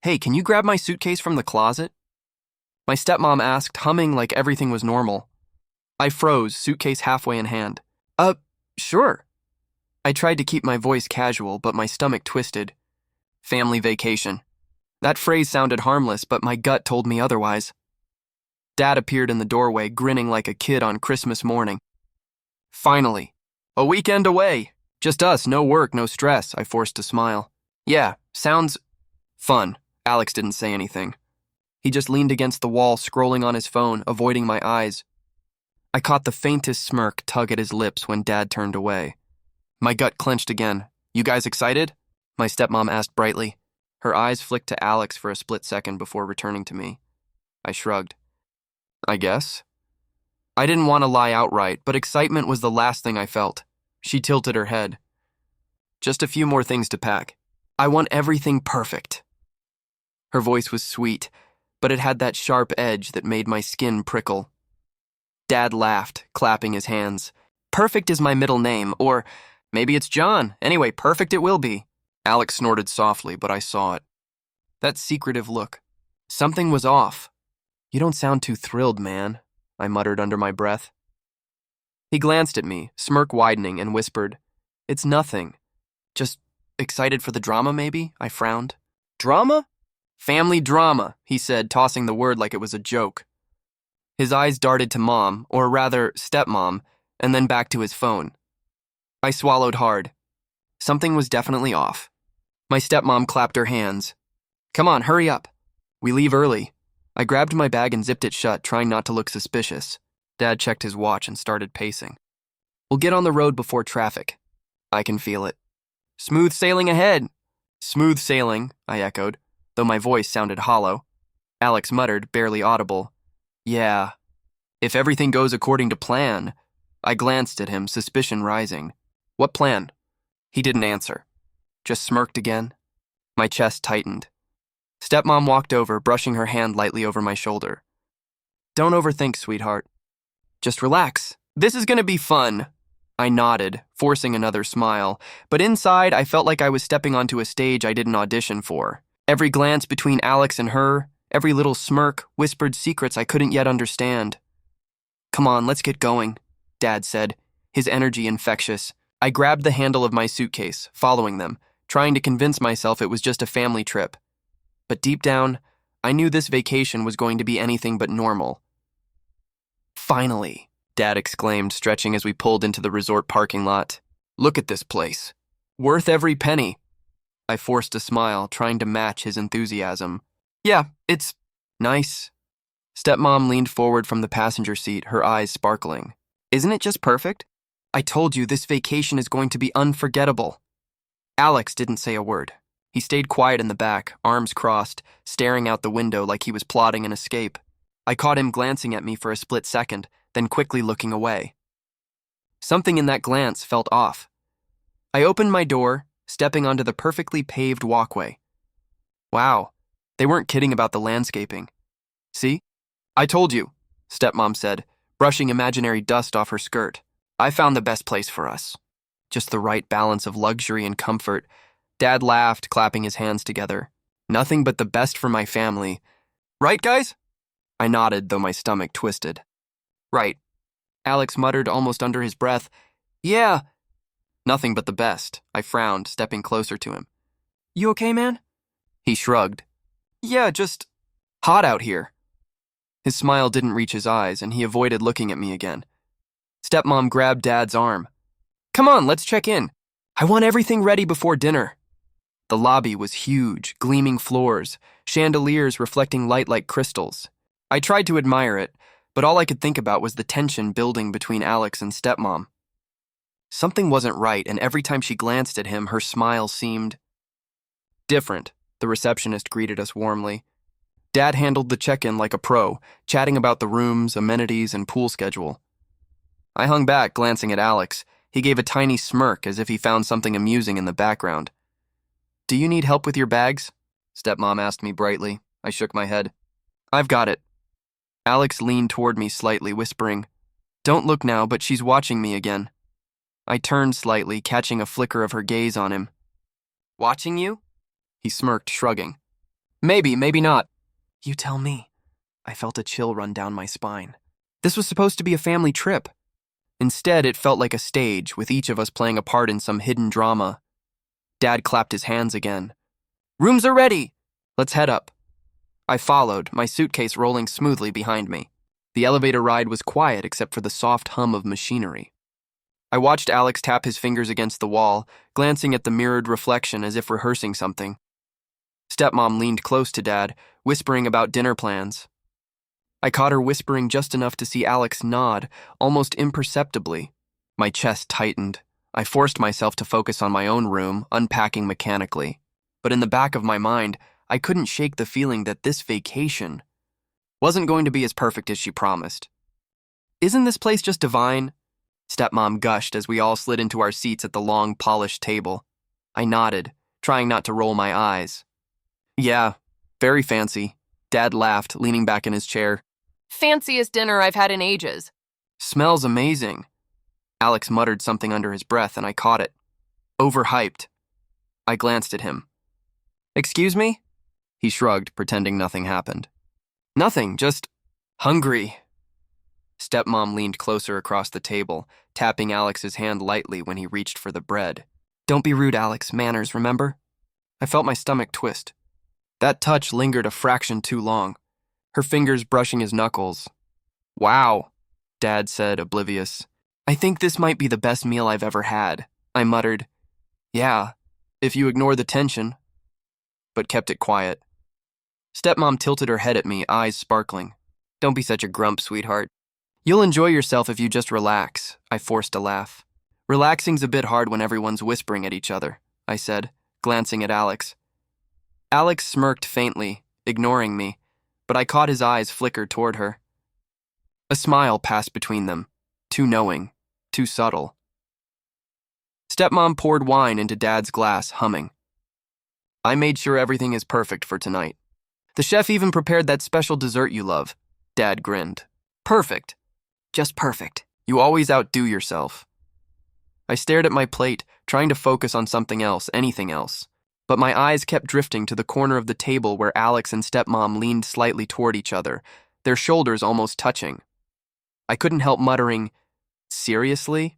Hey, can you grab my suitcase from the closet? My stepmom asked, humming like everything was normal. I froze, suitcase halfway in hand. Sure. I tried to keep my voice casual, but my stomach twisted. Family vacation. That phrase sounded harmless, but my gut told me otherwise. Dad appeared in the doorway, grinning like a kid on Christmas morning. Finally. A weekend away. Just us, no work, no stress, I forced a smile. Yeah, sounds fun. Alex didn't say anything. He just leaned against the wall, scrolling on his phone, avoiding my eyes. I caught the faintest smirk tug at his lips when Dad turned away. My gut clenched again. You guys excited? My stepmom asked brightly. Her eyes flicked to Alex for a split second before returning to me. I shrugged. I guess. I didn't want to lie outright, but excitement was the last thing I felt. She tilted her head. Just a few more things to pack. I want everything perfect. Her voice was sweet, but it had that sharp edge that made my skin prickle. Dad laughed, clapping his hands. Perfect is my middle name, or maybe it's John. Anyway, perfect it will be. Alex snorted softly, but I saw it. That secretive look. Something was off. You don't sound too thrilled, man, I muttered under my breath. He glanced at me, smirk widening, and whispered, It's nothing. Just excited for the drama, maybe? I frowned. Drama? Family drama, he said, tossing the word like it was a joke. His eyes darted to Mom, or rather, Stepmom, and then back to his phone. I swallowed hard. Something was definitely off. My stepmom clapped her hands. Come on, hurry up. We leave early. I grabbed my bag and zipped it shut, trying not to look suspicious. Dad checked his watch and started pacing. We'll get on the road before traffic. I can feel it. Smooth sailing ahead. Smooth sailing, I echoed, though my voice sounded hollow. Alex muttered, barely audible. Yeah. If everything goes according to plan. I glanced at him, suspicion rising. What plan? He didn't answer. Just smirked again. My chest tightened. Stepmom walked over, brushing her hand lightly over my shoulder. Don't overthink, sweetheart. Just relax. This is gonna be fun. I nodded, forcing another smile, but inside I felt like I was stepping onto a stage I didn't audition for. Every glance between Alex and her, every little smirk, whispered secrets I couldn't yet understand. Come on, let's get going, Dad said, his energy infectious. I grabbed the handle of my suitcase, following them, trying to convince myself it was just a family trip. But deep down, I knew this vacation was going to be anything but normal. Finally, Dad exclaimed, stretching as we pulled into the resort parking lot. Look at this place. Worth every penny. I forced a smile, trying to match his enthusiasm. Yeah, it's nice. Stepmom leaned forward from the passenger seat, her eyes sparkling. Isn't it just perfect? I told you this vacation is going to be unforgettable. Alex didn't say a word. He stayed quiet in the back, arms crossed, staring out the window like he was plotting an escape. I caught him glancing at me for a split second, then quickly looking away. Something in that glance felt off. I opened my door, stepping onto the perfectly paved walkway. Wow, they weren't kidding about the landscaping. See? I told you, Stepmom said, brushing imaginary dust off her skirt. I found the best place for us. Just the right balance of luxury and comfort. Dad laughed, clapping his hands together. Nothing but the best for my family. Right, guys? I nodded, though my stomach twisted. Right. Alex muttered almost under his breath. Yeah. Nothing but the best. I frowned, stepping closer to him. You okay, man? He shrugged. Yeah, just hot out here. His smile didn't reach his eyes, and he avoided looking at me again. Stepmom grabbed Dad's arm. Come on, let's check in. I want everything ready before dinner. The lobby was huge, gleaming floors, chandeliers reflecting light like crystals. I tried to admire it, but all I could think about was the tension building between Alex and Stepmom. Something wasn't right, and every time she glanced at him, her smile seemed different. The receptionist greeted us warmly. Dad handled the check-in like a pro, chatting about the rooms, amenities, and pool schedule. I hung back, glancing at Alex. He gave a tiny smirk as if he found something amusing in the background. Do you need help with your bags? Stepmom asked me brightly. I shook my head. I've got it. Alex leaned toward me slightly, whispering, Don't look now, but she's watching me again. I turned slightly, catching a flicker of her gaze on him. Watching you? He smirked, shrugging. Maybe, maybe not. You tell me. I felt a chill run down my spine. This was supposed to be a family trip. Instead, it felt like a stage, with each of us playing a part in some hidden drama. Dad clapped his hands again. Rooms are ready! Let's head up. I followed, my suitcase rolling smoothly behind me. The elevator ride was quiet except for the soft hum of machinery. I watched Alex tap his fingers against the wall, glancing at the mirrored reflection as if rehearsing something. Stepmom leaned close to Dad, whispering about dinner plans. I caught her whispering just enough to see Alex nod, almost imperceptibly. My chest tightened. I forced myself to focus on my own room, unpacking mechanically. But in the back of my mind, I couldn't shake the feeling that this vacation wasn't going to be as perfect as she promised. Isn't this place just divine? Stepmom gushed as we all slid into our seats at the long, polished table. I nodded, trying not to roll my eyes. Yeah, very fancy. Dad laughed, leaning back in his chair. Fanciest dinner I've had in ages. Smells amazing. Alex muttered something under his breath and I caught it. Overhyped. I glanced at him. Excuse me? He shrugged, pretending nothing happened. Nothing, just hungry. Stepmom leaned closer across the table, tapping Alex's hand lightly when he reached for the bread. Don't be rude, Alex. Manners, remember? I felt my stomach twist. That touch lingered a fraction too long, her fingers brushing his knuckles. Wow, Dad said, oblivious. I think this might be the best meal I've ever had, I muttered. Yeah, if you ignore the tension, but kept it quiet. Stepmom tilted her head at me, eyes sparkling. Don't be such a grump, sweetheart. You'll enjoy yourself if you just relax, I forced a laugh. Relaxing's a bit hard when everyone's whispering at each other, I said, glancing at Alex. Alex smirked faintly, ignoring me, but I caught his eyes flicker toward her. A smile passed between them, too knowing, too subtle. Stepmom poured wine into Dad's glass, humming. I made sure everything is perfect for tonight. The chef even prepared that special dessert you love. Dad grinned. Perfect. Just perfect. You always outdo yourself. I stared at my plate, trying to focus on something else, anything else. But my eyes kept drifting to the corner of the table where Alex and Stepmom leaned slightly toward each other, their shoulders almost touching. I couldn't help muttering, seriously?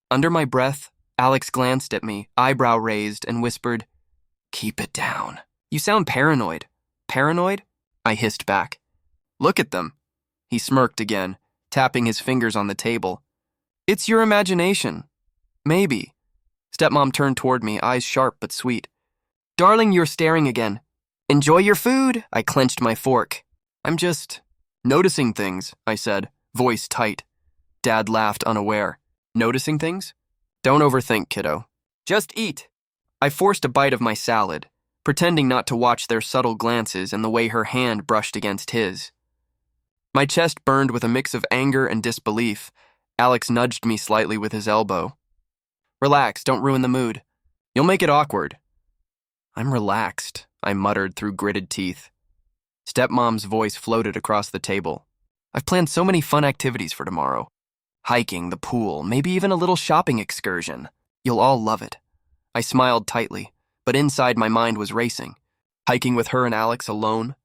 Under my breath, Alex glanced at me, eyebrow raised, and whispered, Keep it down. You sound paranoid. Paranoid? I hissed back. Look at them. He smirked again, tapping his fingers on the table. It's your imagination. Maybe. Stepmom turned toward me, eyes sharp but sweet. Darling, you're staring again. Enjoy your food. I clenched my fork. I'm just noticing things, I said, voice tight. Dad laughed, unaware. Noticing things? Don't overthink, kiddo. Just eat. I forced a bite of my salad, pretending not to watch their subtle glances and the way her hand brushed against his. My chest burned with a mix of anger and disbelief. Alex nudged me slightly with his elbow. Relax, don't ruin the mood. You'll make it awkward. I'm relaxed, I muttered through gritted teeth. Stepmom's voice floated across the table. I've planned so many fun activities for tomorrow. Hiking, the pool, maybe even a little shopping excursion. You'll all love it. I smiled tightly, but inside my mind was racing. Hiking with her and Alex alone?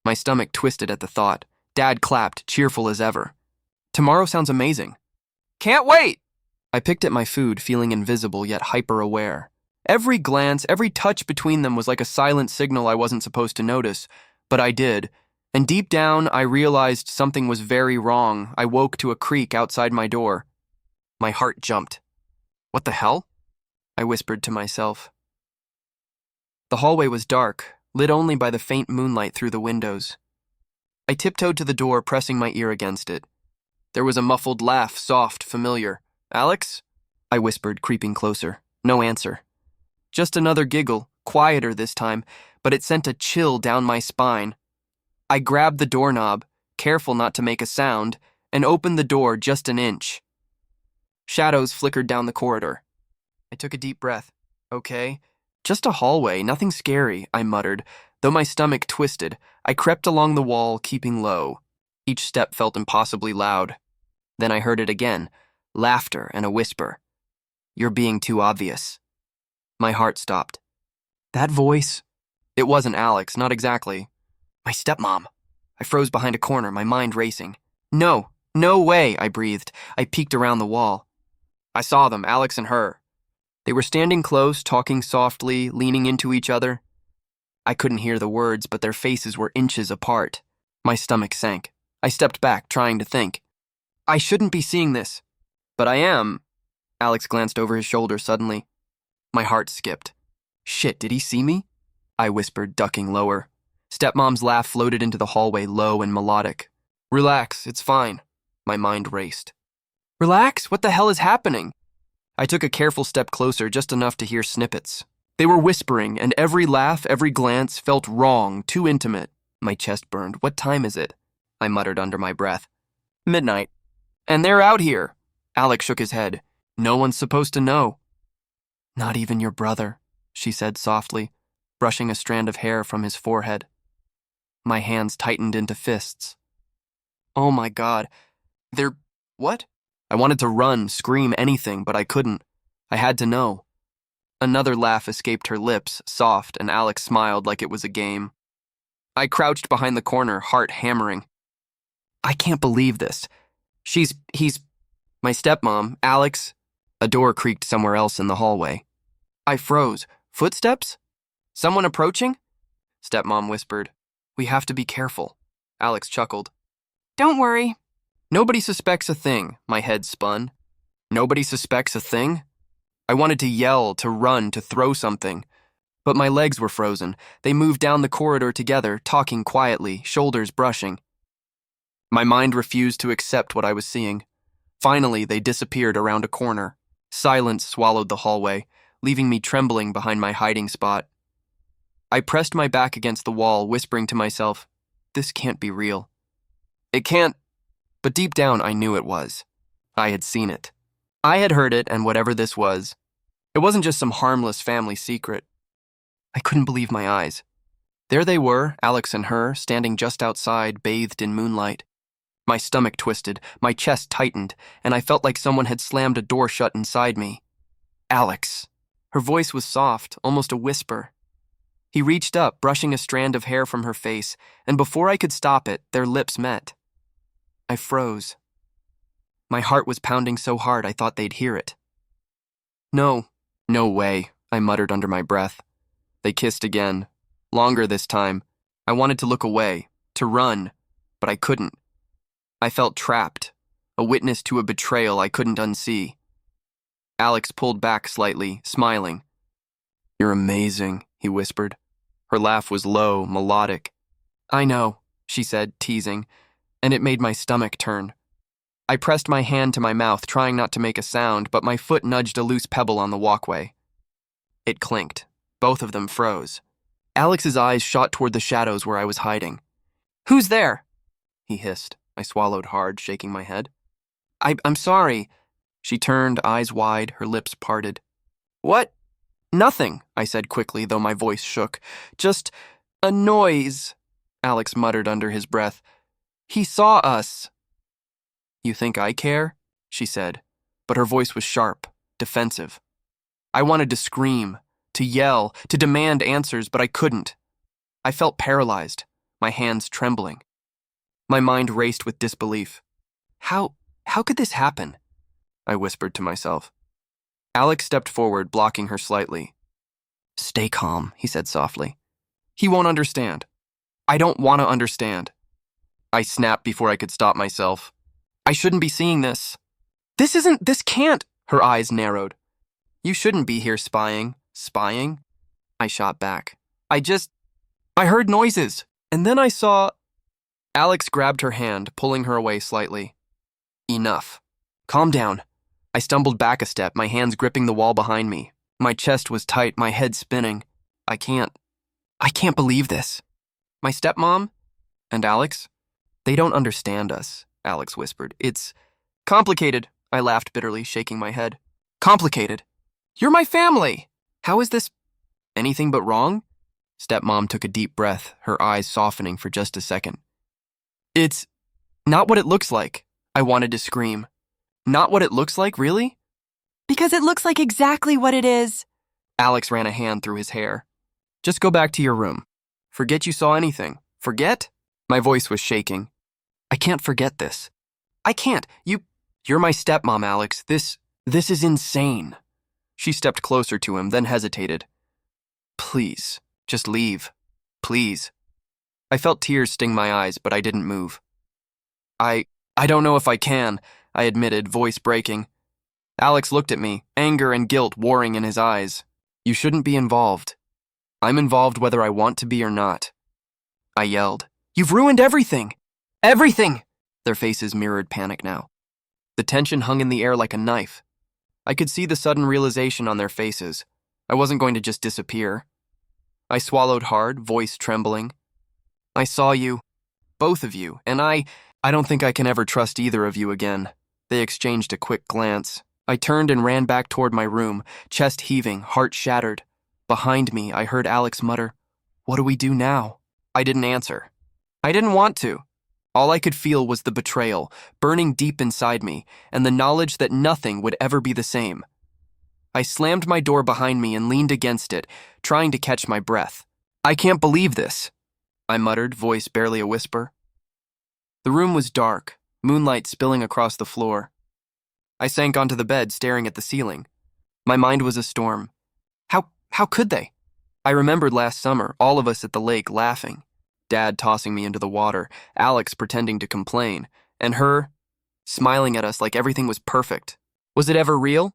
My stomach twisted at the thought. Dad clapped, cheerful as ever. Tomorrow sounds amazing. Can't wait! I picked at my food, feeling invisible yet hyper-aware. Every glance, every touch between them was like a silent signal I wasn't supposed to notice, but I did. And deep down, I realized something was very wrong. I woke to a creak outside my door. My heart jumped. What the hell? I whispered to myself. The hallway was dark, lit only by the faint moonlight through the windows. I tiptoed to the door, pressing my ear against it. There was a muffled laugh, soft, familiar. Alex? I whispered, creeping closer. No answer. Just another giggle, quieter this time, but it sent a chill down my spine. I grabbed the doorknob, careful not to make a sound, and opened the door just an inch. Shadows flickered down the corridor. I took a deep breath. Okay, just a hallway, nothing scary, I muttered. Though my stomach twisted, I crept along the wall, keeping low. Each step felt impossibly loud. Then I heard it again, laughter and a whisper. You're being too obvious. My heart stopped. That voice, It wasn't Alex, not exactly. My stepmom. I froze behind a corner, my mind racing. No, no way, I breathed. I peeked around the wall. I saw them, Alex and her. They were standing close, talking softly, leaning into each other. I couldn't hear the words, but their faces were inches apart. My stomach sank. I stepped back, trying to think. I shouldn't be seeing this. But I am. Alex glanced over his shoulder suddenly. My heart skipped. Shit, did he see me? I whispered, ducking lower. Stepmom's laugh floated into the hallway, low and melodic. Relax, it's fine. My mind raced. Relax? What the hell is happening? I took a careful step closer, just enough to hear snippets. They were whispering, and every laugh, every glance felt wrong, too intimate. My chest burned. What time is it? I muttered under my breath. Midnight. And they're out here. Alex shook his head. No one's supposed to know. Not even your brother, she said softly, brushing a strand of hair from his forehead. My hands tightened into fists. Oh my God. They're... what? I wanted to run, scream, anything, but I couldn't. I had to know. Another laugh escaped her lips, soft, and Alex smiled like it was a game. I crouched behind the corner, heart hammering. I can't believe this. He's... my stepmom, Alex. A door creaked somewhere else in the hallway. I froze. Footsteps? Someone approaching? Stepmom whispered. We have to be careful. Alex chuckled. Don't worry. Nobody suspects a thing, my head spun. Nobody suspects a thing? I wanted to yell, to run, to throw something. But my legs were frozen. They moved down the corridor together, talking quietly, shoulders brushing. My mind refused to accept what I was seeing. Finally, they disappeared around a corner. Silence swallowed the hallway, leaving me trembling behind my hiding spot. I pressed my back against the wall, whispering to myself, this can't be real. It can't, but deep down I knew it was. I had seen it. I had heard it, and whatever this was, it wasn't just some harmless family secret. I couldn't believe my eyes. There they were, Alex and her, standing just outside, bathed in moonlight. My stomach twisted, my chest tightened, and I felt like someone had slammed a door shut inside me. Alex. Her voice was soft, almost a whisper. He reached up, brushing a strand of hair from her face, and before I could stop it, their lips met. I froze. My heart was pounding so hard I thought they'd hear it. No way, I muttered under my breath. They kissed again. Longer this time. I wanted to look away, to run, but I couldn't. I felt trapped, a witness to a betrayal I couldn't unsee. Alex pulled back slightly, smiling. You're amazing, he whispered. Her laugh was low, melodic. I know, she said, teasing, and it made my stomach turn. I pressed my hand to my mouth, trying not to make a sound, but my foot nudged a loose pebble on the walkway. It clinked. Both of them froze. Alex's eyes shot toward the shadows where I was hiding. Who's there? He hissed. I swallowed hard, shaking my head. I'm sorry. She turned, eyes wide, her lips parted. What? Nothing, I said quickly, though my voice shook. Just a noise, Alex muttered under his breath. He saw us. You think I care? She said, but her voice was sharp, defensive. I wanted to scream, to yell, to demand answers, but I couldn't. I felt paralyzed, my hands trembling. My mind raced with disbelief. How could this happen? I whispered to myself. Alex stepped forward, blocking her slightly. Stay calm, he said softly. He won't understand. I don't want to understand. I snapped before I could stop myself. I shouldn't be seeing this. This can't, her eyes narrowed. You shouldn't be here spying. Spying? I shot back. I heard noises, and then I saw... Alex grabbed her hand, pulling her away slightly. Enough. Calm down. I stumbled back a step, my hands gripping the wall behind me. My chest was tight, my head spinning. I can't believe this. My stepmom and Alex, they don't understand us, Alex whispered. It's complicated, I laughed bitterly, shaking my head. Complicated? You're my family! How is this anything but wrong? Stepmom took a deep breath, her eyes softening for just a second. It's not what it looks like, I wanted to scream. Not what it looks like, really? Because it looks like exactly what it is. Alex ran a hand through his hair. Just go back to your room. Forget you saw anything. Forget? My voice was shaking. I can't forget this. I can't. You're my stepmom, Alex. This is insane. She stepped closer to him, then hesitated. Please, just leave. Please. I felt tears sting my eyes, but I didn't move. I don't know if I can, I admitted, voice breaking. Alex looked at me, anger and guilt warring in his eyes. You shouldn't be involved. I'm involved whether I want to be or not. I yelled. You've ruined everything! Everything! Their faces mirrored panic now. The tension hung in the air like a knife. I could see the sudden realization on their faces. I wasn't going to just disappear. I swallowed hard, voice trembling. I saw you, both of you, and I don't think I can ever trust either of you again. They exchanged a quick glance. I turned and ran back toward my room, chest heaving, heart shattered. Behind me, I heard Alex mutter, "What do we do now?" I didn't answer. I didn't want to. All I could feel was the betrayal, burning deep inside me, and the knowledge that nothing would ever be the same. I slammed my door behind me and leaned against it, trying to catch my breath. I can't believe this, I muttered, voice barely a whisper. The room was dark, moonlight spilling across the floor. I sank onto the bed, staring at the ceiling. My mind was a storm. How could they? I remembered last summer, all of us at the lake laughing. Dad tossing me into the water, Alex pretending to complain, and her smiling at us like everything was perfect. Was it ever real?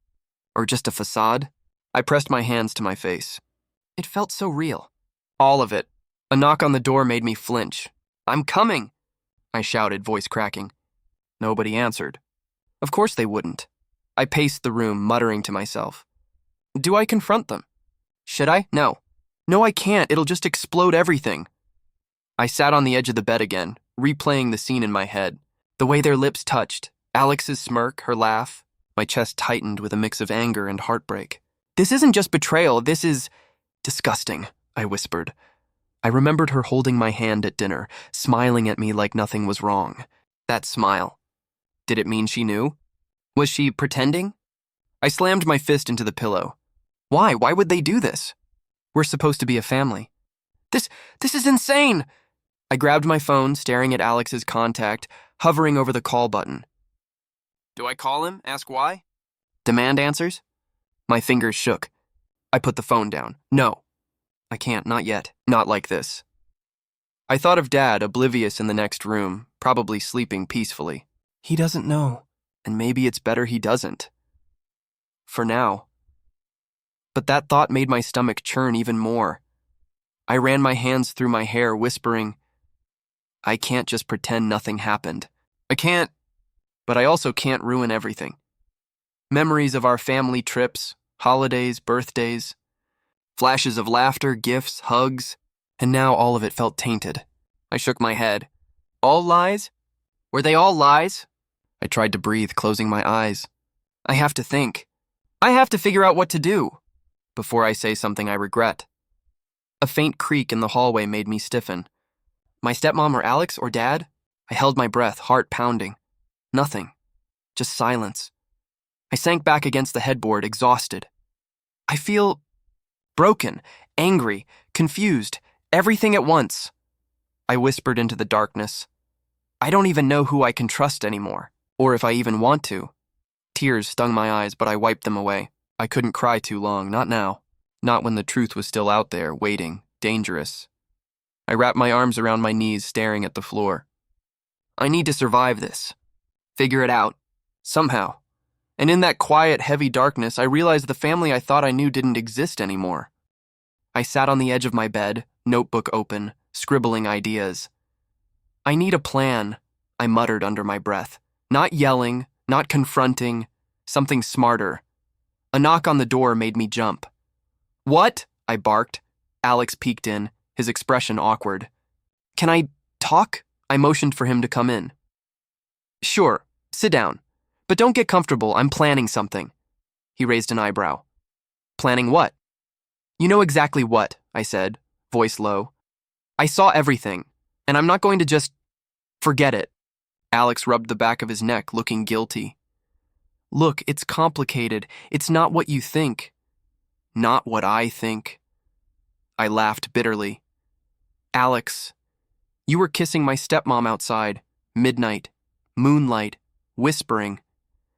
Or just a facade? I pressed my hands to my face. It felt so real. All of it. A knock on the door made me flinch. I'm coming, I shouted, voice cracking. Nobody answered. Of course they wouldn't. I paced the room, muttering to myself. Do I confront them? Should I? No. No, I can't. It'll just explode everything. I sat on the edge of the bed again, replaying the scene in my head. The way their lips touched, Alex's smirk, her laugh. My chest tightened with a mix of anger and heartbreak. This isn't just betrayal, this is disgusting, I whispered. I remembered her holding my hand at dinner, smiling at me like nothing was wrong. That smile. Did it mean she knew? Was she pretending? I slammed my fist into the pillow. Why? Why would they do this? We're supposed to be a family. This is insane! I grabbed my phone, staring at Alex's contact, hovering over the call button. Do I call him? Ask why? Demand answers? My fingers shook. I put the phone down. No. I can't, not yet. Not like this. I thought of Dad, oblivious in the next room, probably sleeping peacefully. He doesn't know, and maybe it's better he doesn't. For now. But that thought made my stomach churn even more. I ran my hands through my hair, whispering, I can't just pretend nothing happened. I can't, but I also can't ruin everything. Memories of our family trips, holidays, birthdays, flashes of laughter, gifts, hugs, and now all of it felt tainted. I shook my head. All lies? Were they all lies? I tried to breathe, closing my eyes. I have to think. I have to figure out what to do before I say something I regret. A faint creak in the hallway made me stiffen. My stepmom or Alex or Dad? I held my breath, heart pounding. Nothing. Just silence. I sank back against the headboard, exhausted. I feel broken, angry, confused, everything at once. I whispered into the darkness. I don't even know who I can trust anymore, or if I even want to. Tears stung my eyes, but I wiped them away. I couldn't cry too long, not now. Not when the truth was still out there, waiting, dangerous. I wrapped my arms around my knees, staring at the floor. I need to survive this. Figure it out. Somehow. And in that quiet, heavy darkness, I realized the family I thought I knew didn't exist anymore. I sat on the edge of my bed, notebook open, scribbling ideas. I need a plan, I muttered under my breath. Not yelling, not confronting, something smarter. A knock on the door made me jump. What? I barked. Alex peeked in, his expression awkward. Can I talk? I motioned for him to come in. Sure, sit down. But don't get comfortable, I'm planning something. He raised an eyebrow. Planning what? You know exactly what, I said, voice low. I saw everything, and I'm not going to just forget it. Alex rubbed the back of his neck, looking guilty. Look, it's complicated. It's not what you think. Not what I think. I laughed bitterly. Alex, you were kissing my stepmom outside, midnight, moonlight, whispering.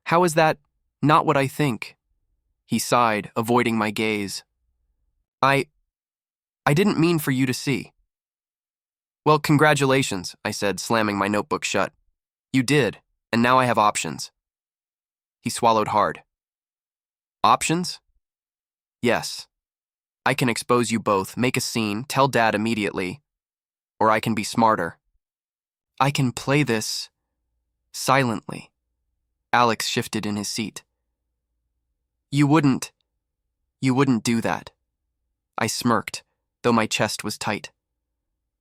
How is that not what I think? He sighed, avoiding my gaze. I didn't mean for you to see. Well, congratulations, I said, slamming my notebook shut. You did, and now I have options. He swallowed hard. Options? Yes. I can expose you both, make a scene, tell Dad immediately. Or I can be smarter. I can play this silently. Alex shifted in his seat. You wouldn't do that. I smirked, though my chest was tight.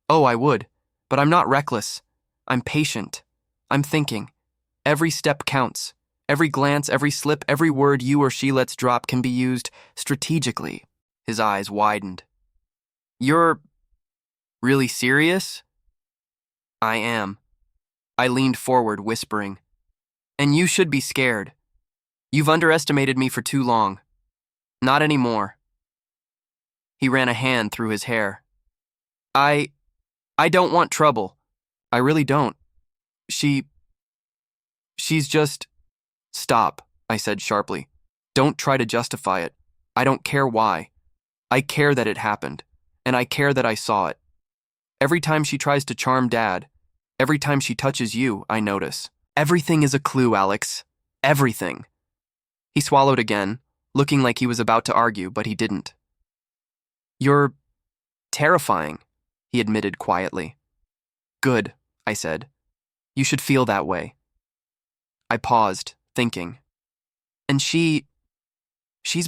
Oh, I would, but I'm not reckless. I'm patient. I'm thinking. Every step counts. Every glance, every slip, every word you or she lets drop can be used strategically. His eyes widened. You're really serious? I am. I leaned forward, whispering. And you should be scared. You've underestimated me for too long. Not anymore. He ran a hand through his hair. I don't want trouble. I really don't. She's just... Stop, I said sharply. Don't try to justify it. I don't care why. I care that it happened, and I care that I saw it. Every time she tries to charm Dad, every time she touches you, I notice. Everything is a clue, Alex. Everything. He swallowed again, looking like he was about to argue, but he didn't. You're terrifying, he admitted quietly. Good, I said. You should feel that way. I paused, thinking. And she's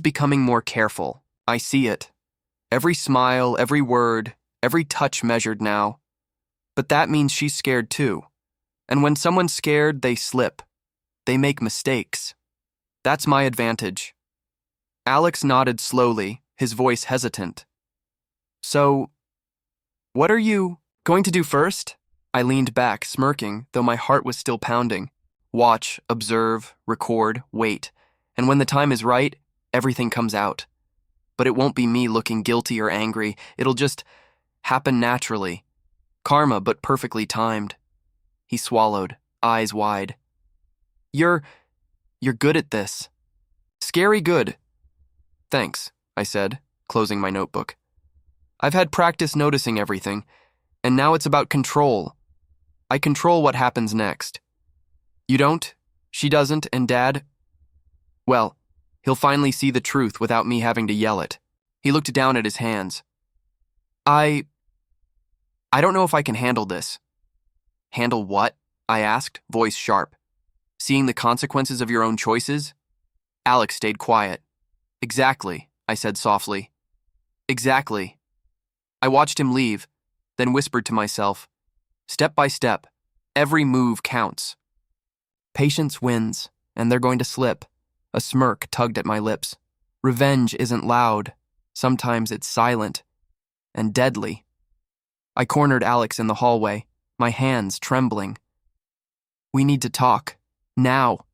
becoming more careful. I see it. Every smile, every word, every touch measured now. But that means she's scared too. And when someone's scared, they slip. They make mistakes. That's my advantage. Alex nodded slowly, his voice hesitant. So, what are you going to do first? I leaned back, smirking, though my heart was still pounding. Watch, observe, record, wait. And when the time is right, everything comes out. But it won't be me looking guilty or angry. It'll just happen naturally. Karma, but perfectly timed. He swallowed, eyes wide. You're good at this. Scary good. Thanks, I said, closing my notebook. I've had practice noticing everything, and now it's about control. I control what happens next. You don't, she doesn't, and Dad, well, he'll finally see the truth without me having to yell it. He looked down at his hands. I don't know if I can handle this. Handle what? I asked, voice sharp. Seeing the consequences of your own choices? Alex stayed quiet. Exactly, I said softly. Exactly. I watched him leave, then whispered to myself. Step by step, every move counts. Patience wins, and they're going to slip. A smirk tugged at my lips. Revenge isn't loud. Sometimes it's silent and deadly. I cornered Alex in the hallway, my hands trembling. We need to talk. Now.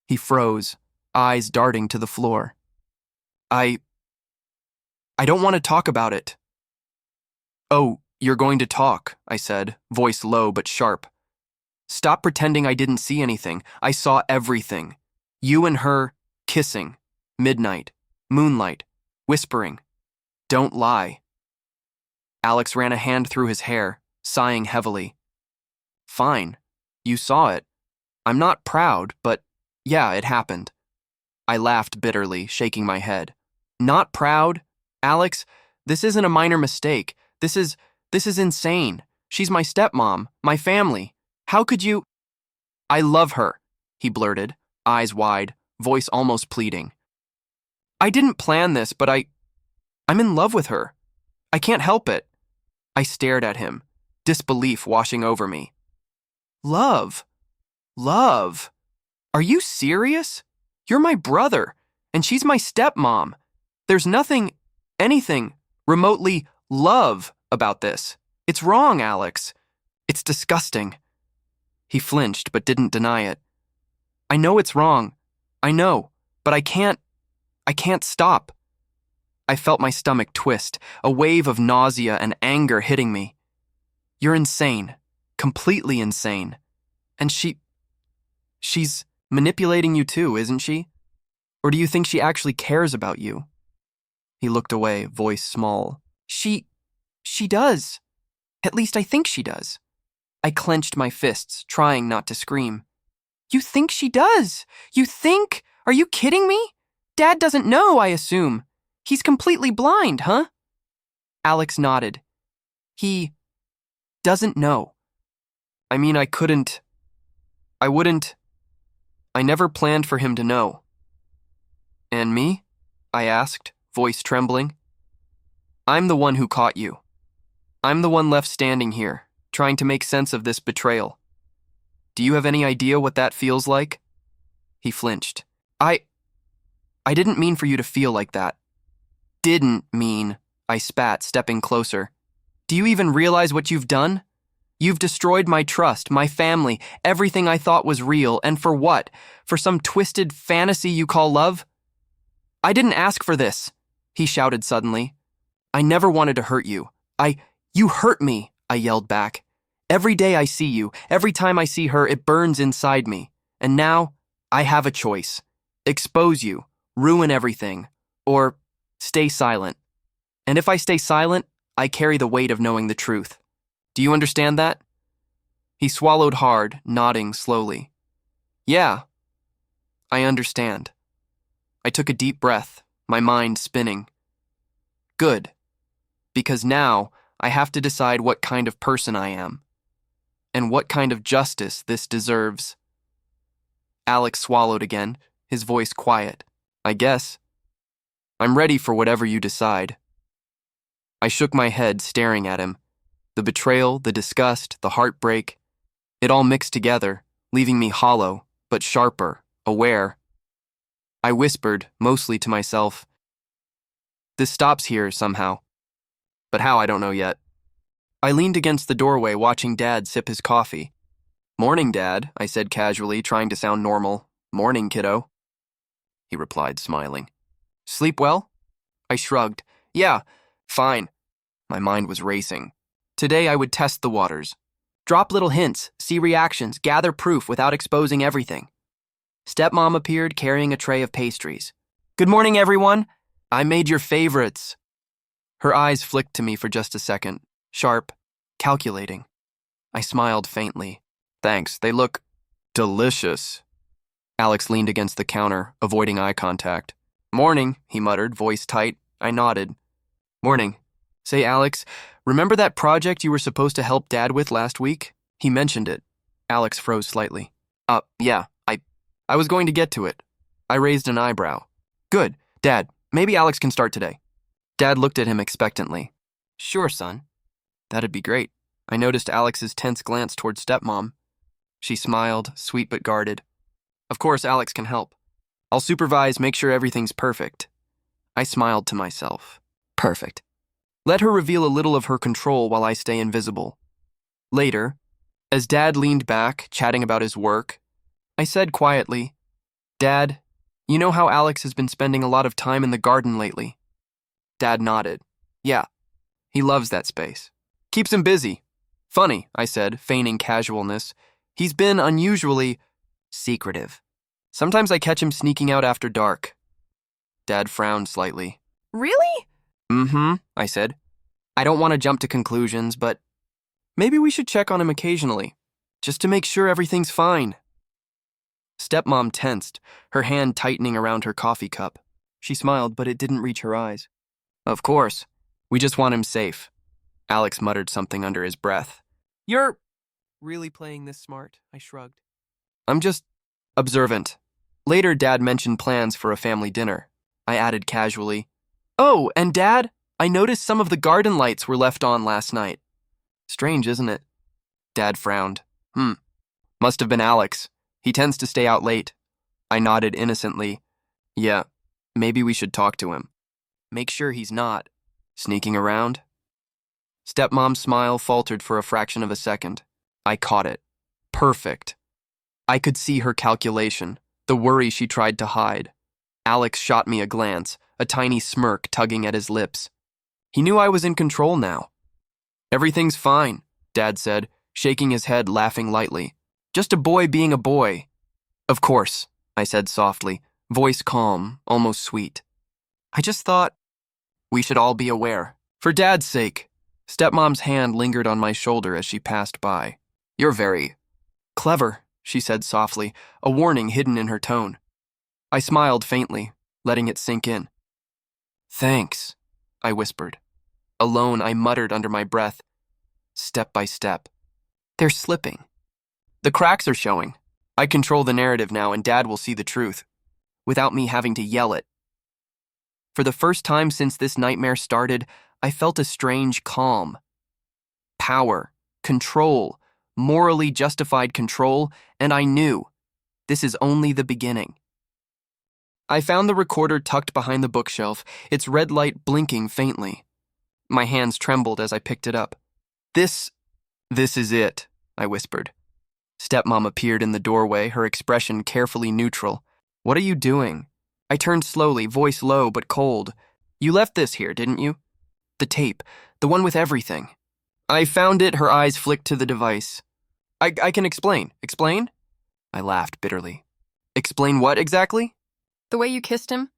He froze, eyes darting to the floor. I don't want to talk about it. Oh, you're going to talk, I said, voice low but sharp. Stop pretending I didn't see anything. I saw everything. You and her, kissing, midnight, moonlight, whispering. Don't lie. Alex ran a hand through his hair, sighing heavily. Fine. You saw it. I'm not proud, but yeah, it happened. I laughed bitterly, shaking my head. Not proud? Alex, this isn't a minor mistake. This is insane. She's my stepmom, my family. How could you? I love her, he blurted, eyes wide, voice almost pleading. I didn't plan this, but I'm in love with her. I can't help it. I stared at him, disbelief washing over me. Love? Love? Are you serious? You're my brother, and she's my stepmom. There's anything remotely love about this. It's wrong, Alex. It's disgusting. He flinched but didn't deny it. I know it's wrong. I know, but I can't stop. I felt my stomach twist, a wave of nausea and anger hitting me. You're insane. Completely insane. And she's manipulating you too, isn't she? Or do you think she actually cares about you? He looked away, voice small. She does. At least I think she does. I clenched my fists, trying not to scream. You think she does? You think? Are you kidding me? Dad doesn't know, I assume. He's completely blind, huh? Alex nodded. He doesn't know. I mean, I wouldn't. I never planned for him to know. And me? I asked, voice trembling. I'm the one who caught you. I'm the one left standing here, trying to make sense of this betrayal. Do you have any idea what that feels like? He flinched. I didn't mean for you to feel like that. Didn't mean, I spat, stepping closer. Do you even realize what you've done? You've destroyed my trust, my family, everything I thought was real, and for what? For some twisted fantasy you call love? I didn't ask for this, he shouted suddenly. I never wanted to hurt you. You hurt me, I yelled back. Every day I see you, every time I see her, it burns inside me. And now, I have a choice. Expose you, ruin everything, or stay silent. And if I stay silent, I carry the weight of knowing the truth. Do you understand that? He swallowed hard, nodding slowly. Yeah, I understand. I took a deep breath, my mind spinning. Good, because now I have to decide what kind of person I am, and what kind of justice this deserves. Alex swallowed again, his voice quiet. I guess. I'm ready for whatever you decide. I shook my head, staring at him. The betrayal, the disgust, the heartbreak, it all mixed together, leaving me hollow, but sharper, aware. I whispered, mostly to myself, this stops here somehow. But how, I don't know yet. I leaned against the doorway, watching Dad sip his coffee. Morning, Dad, I said casually, trying to sound normal. Morning, kiddo. He replied, smiling. Sleep well? I shrugged. Yeah, fine. My mind was racing. Today I would test the waters. Drop little hints, see reactions, gather proof without exposing everything. Stepmom appeared carrying a tray of pastries. Good morning, everyone. I made your favorites. Her eyes flicked to me for just a second, sharp, calculating. I smiled faintly. Thanks, they look delicious. Alex leaned against the counter, avoiding eye contact. Morning, he muttered, voice tight. I nodded. Morning. Say, Alex, remember that project you were supposed to help Dad with last week? He mentioned it. Alex froze slightly. Yeah, I was going to get to it. I raised an eyebrow. Good. Dad, maybe Alex can start today. Dad looked at him expectantly. Sure, son. That'd be great. I noticed Alex's tense glance toward Stepmom. She smiled, sweet but guarded. Of course, Alex can help. I'll supervise, make sure everything's perfect. I smiled to myself. Perfect. Let her reveal a little of her control while I stay invisible. Later, as Dad leaned back, chatting about his work, I said quietly, Dad, you know how Alex has been spending a lot of time in the garden lately? Dad nodded. Yeah, he loves that space. Keeps him busy. Funny, I said, feigning casualness. He's been unusually secretive. Sometimes I catch him sneaking out after dark. Dad frowned slightly. Really? Mm-hmm, I said. I don't want to jump to conclusions, but maybe we should check on him occasionally, just to make sure everything's fine. Stepmom tensed, her hand tightening around her coffee cup. She smiled, but it didn't reach her eyes. Of course. We just want him safe. Alex muttered something under his breath. You're really playing this smart, I shrugged. I'm just observant. Later, Dad mentioned plans for a family dinner. I added casually, oh, and Dad, I noticed some of the garden lights were left on last night. Strange, isn't it? Dad frowned. Must have been Alex. He tends to stay out late. I nodded innocently. Yeah, maybe we should talk to him. Make sure he's not sneaking around. Stepmom's smile faltered for a fraction of a second. I caught it. Perfect. I could see her calculation, the worry she tried to hide. Alex shot me a glance, a tiny smirk tugging at his lips. He knew I was in control now. Everything's fine. Dad said, shaking his head, laughing lightly. Just a boy being a boy. Of course, I said softly, voice calm, almost sweet. I just thought we should all be aware. For Dad's sake. Stepmom's hand lingered on my shoulder as she passed by. You're very clever, she said softly, a warning hidden in her tone. I smiled faintly, letting it sink in. Thanks, I whispered. Alone, I muttered under my breath, step by step. They're slipping. The cracks are showing. I control the narrative now, and Dad will see the truth, without me having to yell it. For the first time since this nightmare started, I felt a strange calm. Power, control, morally justified control, and I knew this is only the beginning. I found the recorder tucked behind the bookshelf, its red light blinking faintly. My hands trembled as I picked it up. This is it, I whispered. Stepmom appeared in the doorway, her expression carefully neutral. What are you doing? I turned slowly, voice low but cold. You left this here, didn't you? The tape, the one with everything. I found it, her eyes flicked to the device. I can explain. Explain? I laughed bitterly. Explain what exactly? The way you kissed him?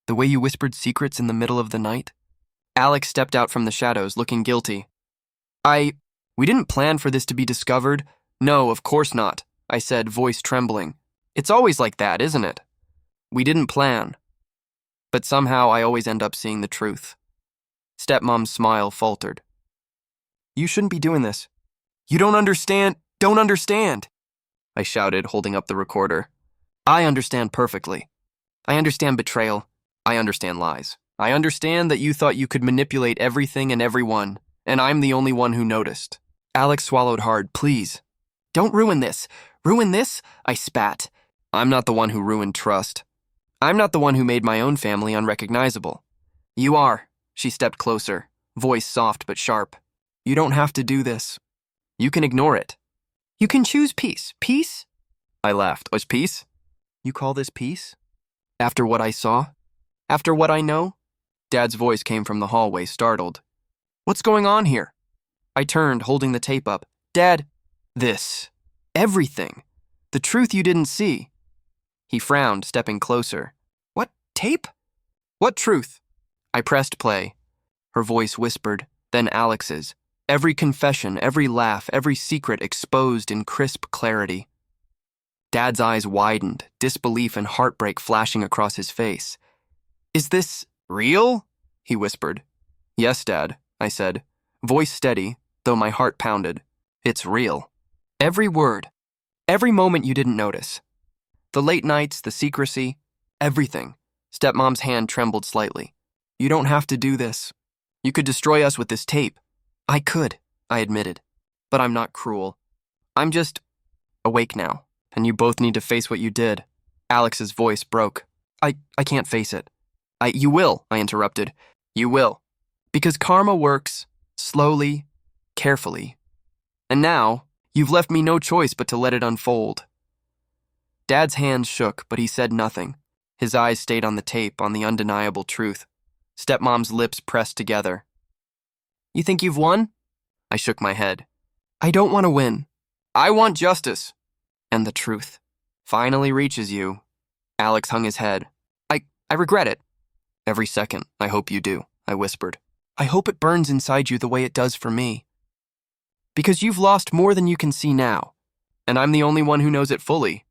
The way you whispered secrets in the middle of the night? Alex stepped out from the shadows, looking guilty. We didn't plan for this to be discovered. No, of course not, I said, voice trembling. It's always like that, isn't it? We didn't plan. But somehow I always end up seeing the truth. Stepmom's smile faltered. You shouldn't be doing this. You don't understand. Don't understand, I shouted, holding up the recorder. I understand perfectly. I understand betrayal. I understand lies. I understand that you thought you could manipulate everything and everyone, and I'm the only one who noticed. Alex swallowed hard. Please. Don't ruin this. Ruin this? I spat. I'm not the one who ruined trust. I'm not the one who made my own family unrecognizable. You are. She stepped closer, voice soft but sharp. You don't have to do this. You can ignore it. You can choose peace. Peace? I laughed. Was peace? You call this peace? After what I saw? After what I know? Dad's voice came from the hallway, startled. What's going on here? I turned, holding the tape up. Dad, this. Everything. The truth you didn't see. He frowned, stepping closer. What tape? What truth? I pressed play. Her voice whispered, then Alex's. Every confession, every laugh, every secret exposed in crisp clarity. Dad's eyes widened, disbelief and heartbreak flashing across his face. Is this real? He whispered. Yes, Dad, I said, voice steady, though my heart pounded. It's real. Every word, every moment you didn't notice. The late nights, the secrecy, everything. Stepmom's hand trembled slightly. You don't have to do this. You could destroy us with this tape. I could, I admitted. But I'm not cruel. I'm just awake now, and you both need to face what you did. Alex's voice broke. I can't face it. You will, I interrupted. You will. Because karma works slowly, carefully. And now, you've left me no choice but to let it unfold. Dad's hands shook, but he said nothing. His eyes stayed on the tape, on the undeniable truth. Stepmom's lips pressed together. You think you've won? I shook my head. I don't want to win. I want justice. And the truth finally reaches you. Alex hung his head. I regret it. Every second, I hope you do, I whispered. I hope it burns inside you the way it does for me. Because you've lost more than you can see now, and I'm the only one who knows it fully.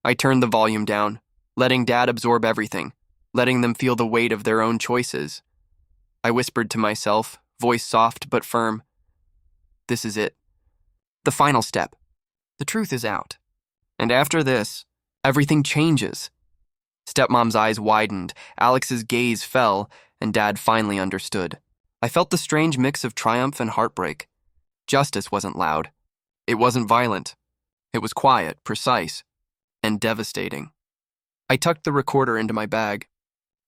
I turned the volume down, letting Dad absorb everything, letting them feel the weight of their own choices. I whispered to myself, voice soft but firm. This is it. The final step. The truth is out. And after this, everything changes. Stepmom's eyes widened, Alex's gaze fell, and Dad finally understood. I felt the strange mix of triumph and heartbreak. Justice wasn't loud. It wasn't violent. It was quiet, precise, and devastating. I tucked the recorder into my bag.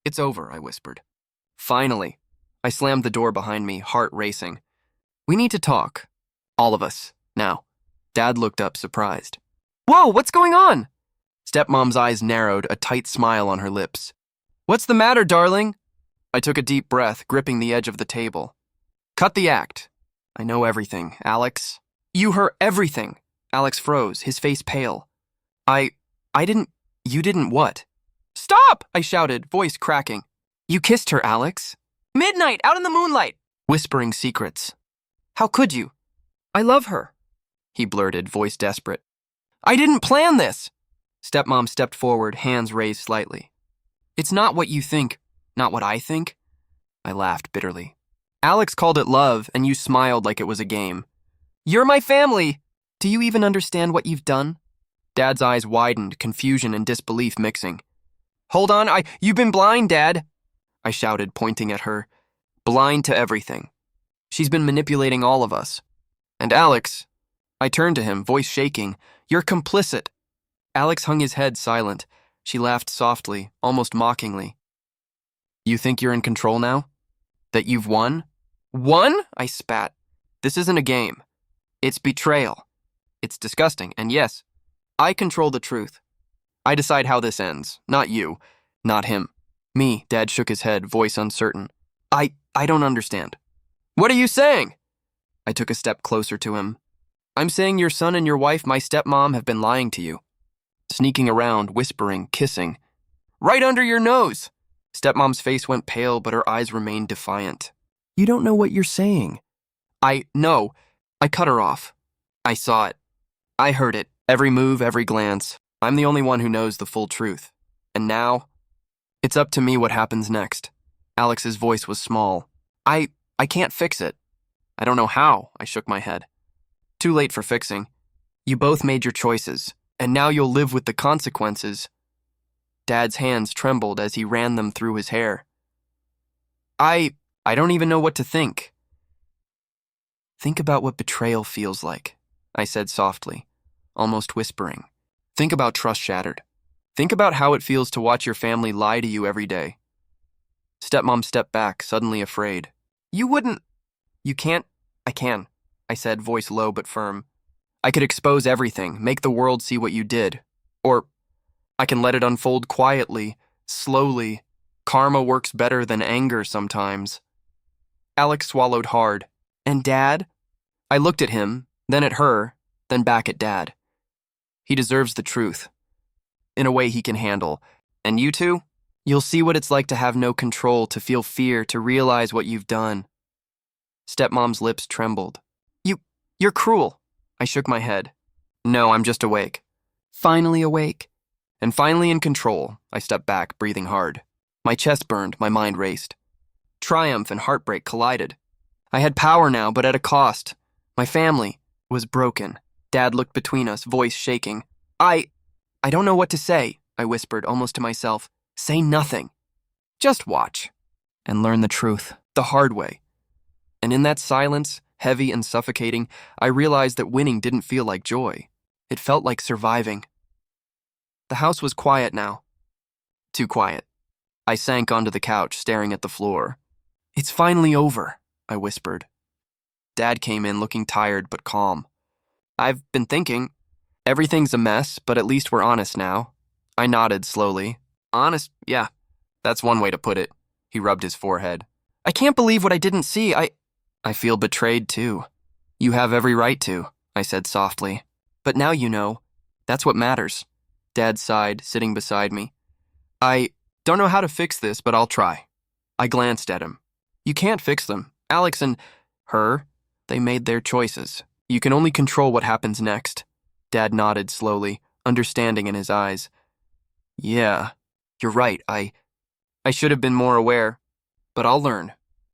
It's over, I whispered. Finally. I slammed the door behind me, heart racing. We need to talk. All of us, now. Dad looked up, surprised. Whoa, what's going on? Stepmom's eyes narrowed, a tight smile on her lips. What's the matter, darling? I took a deep breath, gripping the edge of the table. Cut the act. I know everything, Alex. You heard everything. Alex froze, his face pale. I didn't. You didn't what? Stop! I shouted, voice cracking. You kissed her, Alex. Midnight, out in the moonlight. Whispering secrets. How could you? I love her, he blurted, voice desperate. I didn't plan this. Stepmom stepped forward, hands raised slightly. It's not what you think, not what I think. I laughed bitterly. Alex called it love, and you smiled like it was a game. You're my family. Do you even understand what you've done? Dad's eyes widened, confusion and disbelief mixing. Hold on, you've been blind, Dad, I shouted, pointing at her. Blind to everything. She's been manipulating all of us. And Alex, I turned to him, voice shaking, you're complicit. Alex hung his head silent. She laughed softly, almost mockingly. You think you're in control now? That you've won? Won? I spat. This isn't a game. It's betrayal. It's disgusting, and yes, I control the truth. I decide how this ends, not you, not him. Me, Dad shook his head, voice uncertain. I don't understand. What are you saying? I took a step closer to him. I'm saying your son and your wife, my stepmom, have been lying to you. Sneaking around, whispering, kissing. Right under your nose! Stepmom's face went pale, but her eyes remained defiant. You don't know what you're saying. No. I cut her off. I saw it. I heard it. Every move, every glance. I'm the only one who knows the full truth. And now, it's up to me what happens next. Alex's voice was small. I can't fix it. I don't know how, I shook my head. Too late for fixing. You both made your choices, and now you'll live with the consequences. Dad's hands trembled as he ran them through his hair. I don't even know what to think. Think about what betrayal feels like, I said softly, almost whispering. Think about trust shattered. Think about how it feels to watch your family lie to you every day. Stepmom stepped back, suddenly afraid. You wouldn't. You can't. I can, I said, voice low but firm. I could expose everything, make the world see what you did. Or I can let it unfold quietly, slowly. Karma works better than anger sometimes. Alex swallowed hard. And Dad? I looked at him, then at her, then back at Dad. He deserves the truth. In a way he can handle. And you two? You'll see what it's like to have no control, to feel fear, to realize what you've done. Stepmom's lips trembled. You're cruel. I shook my head. No, I'm just awake. Finally awake. And finally in control. I stepped back, breathing hard. My chest burned, my mind raced. Triumph and heartbreak collided. I had power now, but at a cost. My family was broken. Dad looked between us, voice shaking. I don't know what to say, I whispered, almost to myself. Say nothing. Just watch. And learn the truth, the hard way. And in that silence, heavy and suffocating, I realized that winning didn't feel like joy. It felt like surviving. The house was quiet now. Too quiet. I sank onto the couch, staring at the floor. It's finally over, I whispered. Dad came in looking tired but calm. I've been thinking. Everything's a mess, but at least we're honest now. I nodded slowly. Honest? Yeah, that's one way to put it. He rubbed his forehead. I can't believe what I didn't see. I feel betrayed too. You have every right to, I said softly. But now you know. That's what matters. Dad sighed, sitting beside me. I don't know how to fix this, but I'll try. I glanced at him. You can't fix them. Alex and her, they made their choices. You can only control what happens next. Dad nodded slowly, understanding in his eyes. Yeah, you're right. I should have been more aware. But I'll learn.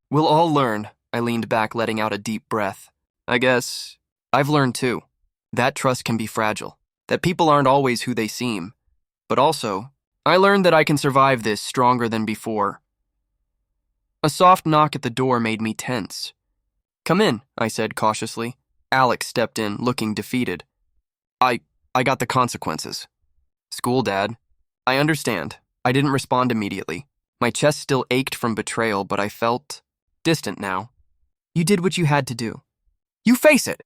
We'll all learn. I leaned back, letting out a deep breath. I guess I've learned too. That trust can be fragile. That people aren't always who they seem. But also, I learned that I can survive this stronger than before. A soft knock at the door made me tense. Come in, I said cautiously. Alex stepped in, looking defeated. I got the consequences. School, Dad. I understand. I didn't respond immediately. My chest still ached from betrayal, but I felt distant now. You did what you had to do. You face it.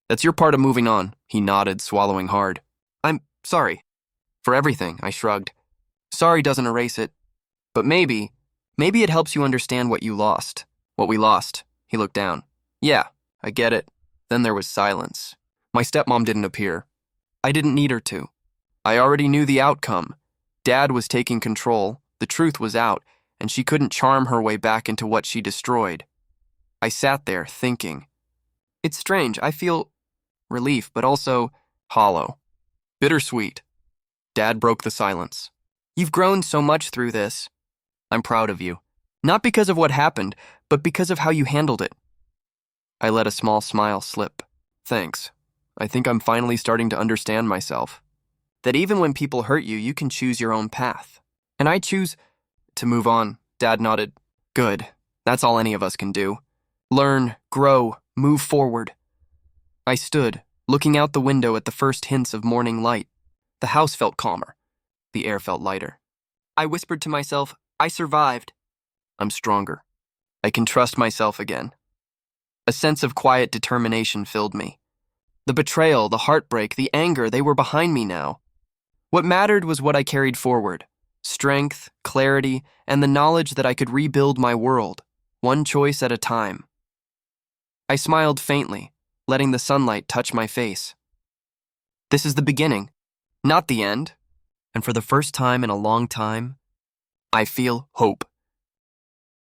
That's your part of moving on, he nodded, swallowing hard. I'm sorry. For everything, I shrugged. Sorry doesn't erase it. But maybe it helps you understand what you lost. What we lost. He looked down. Yeah, I get it. Then there was silence. My stepmom didn't appear. I didn't need her to. I already knew the outcome. Dad was taking control, the truth was out, and she couldn't charm her way back into what she destroyed. I sat there, thinking. It's strange, I feel relief, but also hollow. Bittersweet. Dad broke the silence. You've grown so much through this. I'm proud of you. Not because of what happened, but because of how you handled it. I let a small smile slip. Thanks. I think I'm finally starting to understand myself. That even when people hurt you, you can choose your own path. And I choose to move on. Dad nodded. Good. That's all any of us can do. Learn, grow, move forward. I stood, looking out the window at the first hints of morning light. The house felt calmer. The air felt lighter. I whispered to myself, I survived. I'm stronger. I can trust myself again. A sense of quiet determination filled me. The betrayal, the heartbreak, the anger, they were behind me now. What mattered was what I carried forward. Strength, clarity, and the knowledge that I could rebuild my world, one choice at a time. I smiled faintly, letting the sunlight touch my face. This is the beginning, not the end. And for the first time in a long time, I feel hope.